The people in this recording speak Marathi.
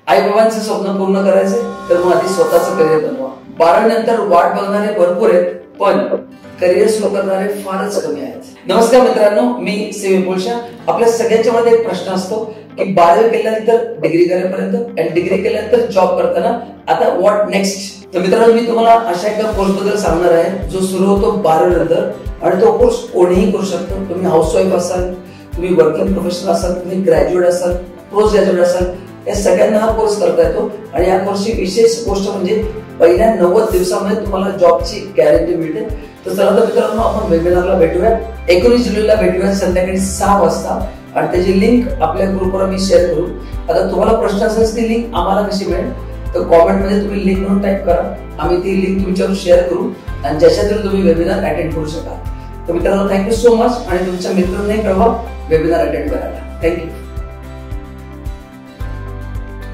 आई बाबांचे स्वप्न पूर्ण करायचे तर मग आधी स्वतःचं करिअर बनवा. 12 नंतर वाट बघणारे भरपूर आहेत, पण करिअर सुरू करणारे फारच कमी आहेत. नमस्कार मित्रांनो, मी सी विपुल शाह. आपल्या सगळ्यांच्या मध्ये एक प्रश्न असतो की 12वी केल्यानंतर डिग्री करेपर्यंत आणि डिग्री केल्यानंतर जॉब करताना आता व्हॉट नेक्स्ट. तर मित्रांनो, मी तुम्हाला अशा एका कोर्स बद्दल सांगणार आहे जो सुरू होतो 12वी नंतर आणि तो कोर्स कोणीही करू शकतो. तुम्ही हाऊसवाईफ असाल, तुम्ही वर्किंग प्रोफेशनल असाल, तुम्ही ग्रॅज्युएट असाल, पोस्ट ग्रॅज्युएट असाल, या सगळ्यांना हा कोर्स करता येतो. आणि या कोर्सची विशेष गोष्ट म्हणजे पहिल्या 90 दिवसामध्ये तुम्हाला जॉबची गॅरंटी मिळते. तर चला तर मित्रांनो, आपण वेबिनारला भेटूया. 19 जुलैला भेटूया संध्याकाळी 6 वाजता आणि त्याची लिंक आपल्या ग्रुपवर मी शेअर करू. आता तुम्हाला प्रश्न असेल ती लिंक आम्हाला कशी मिळेल, तर कॉमेंट मध्ये तुम्ही लिंक म्हणून टाईप करा. आम्ही ती लिंक तुमच्यावर शेअर करू आणि ज्याच्यातून तुम्ही वेबिनार अटेंड करू शकाल. तर मित्रांनो, थँक्यू सो मच आणि तुमच्या मित्रांनाही कळवा वेबिनार अटेंड करायला. थँक्यू.